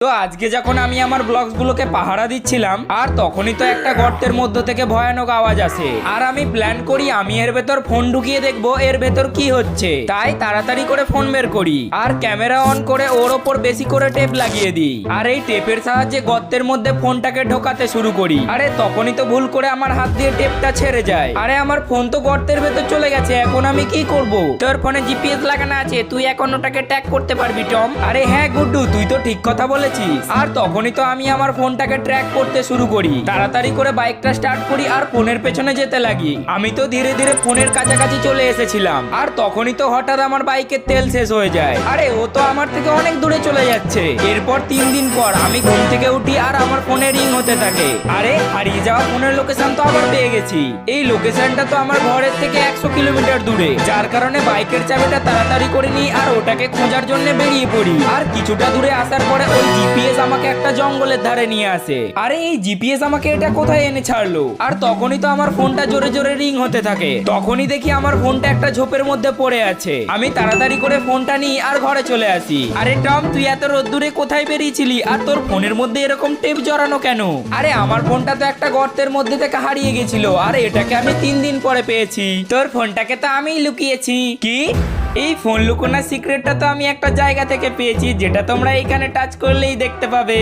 তো আজকে যখন আমি আমার ব্লগসগুলোকে পাহারা দিচ্ছিলাম আর তখনই তো একটা গর্তের মধ্য থেকে ভয়ানক আওয়াজ আসে আর আমি প্ল্যান করি আমি এর ভেতর ফোন ঢুকিয়ে দেখবো এর ভেতর কি হচ্ছে। তাই তাড়াতাড়ি করে ফোন বের করি আর ক্যামেরা অন করে ওর ওপর বেশি করে টেপ লাগিয়ে দিই আর এই টেপের সাহায্যে গর্তের মধ্যে ফোনটাকে ঢোকাতে শুরু করি। আরে তখনই তো ভুল করে আমার হাত দিয়ে টেপটা ছেড়ে যায়। আরে আমার ফোন তো গর্তের ভেতর চলে গেছে, এখন আমি কি করব? তোর ফোনে জিপিএস লাগানো আছে, তুই এখন ওটাকে ট্র্যাক করতে পারবি টম। আরে হ্যাঁ গুড্ডু, তুই তো ঠিক কথা বলেছিস। আর তখনই তো আমি আমার ফোনটাকে ট্র্যাক করতে শুরু করি, তাড়াতাড়ি করে বাইকটা স্টার্ট করি আর ফোনের পেছনে যেতে লাগি। আমি তো ধীরে ধীরে ফোনের কাছাকাছি চলে এসেছিলাম আর তখনই তো হঠাৎ আমার বাইকের তেল শেষ হয়ে যায়। আরে ও তো আমার থেকে অনেক দূরে চলে যাচ্ছে। এরপর 3 দিন পর আমি ঘুম থেকে উঠি আর আমার ফোনে রিং হতে থাকে। আরে হারিয়ে যাওয়া ফোনের লোকেশন তো আবার পেয়ে গেছি। এই লোকেশনটা তো আমার ঘরের থেকে 100 কিলোমিটার দূরে, যার কারণে বাইকের চাবিটা তাড়াতাড়ি করে নিই আর ওটাকে খোঁজার জন্য বেরিয়ে পড়ি। আর কিছুটা দূরে আসার পরে ওই জিপিএস আমাকে একটা জঙ্গলের ধারে নিয়ে আসে। আরে এই জিপিএস আমাকে এটা কোথায় এনে ছাড়লো? আর তখনই তো আমার ফোনটা জোরে জোরে রিং হতে থাকে। তখনই দেখি আমার ফোনটা একটা ঝোপের মধ্যে পড়ে আছে। আমি তাড়াতাড়ি করে ফোনটা নিই আর ঘরে চলে আসি। আরে টম, তুই এত রোদ্দুরে কোথায় বেরিয়েছিলি আর তোর ফোনের মধ্যে এরকম টেপ জড়ানো কেন? আরে আমার ফোনটা তো একটা গর্তের মধ্যে থেকে হারিয়ে গেছিল আর এটাকে আমি 3 দিন পরে পেয়েছি। তোর ফোনটাকে তো আমিই লুকিয়েছি। কি? এই ফোন লুকোনোর সিক্রেটটা তো আমি একটা জায়গা থেকে পেয়েছি, যেটা তোমরা এখানে টাচ করলেই দেখতে পাবে।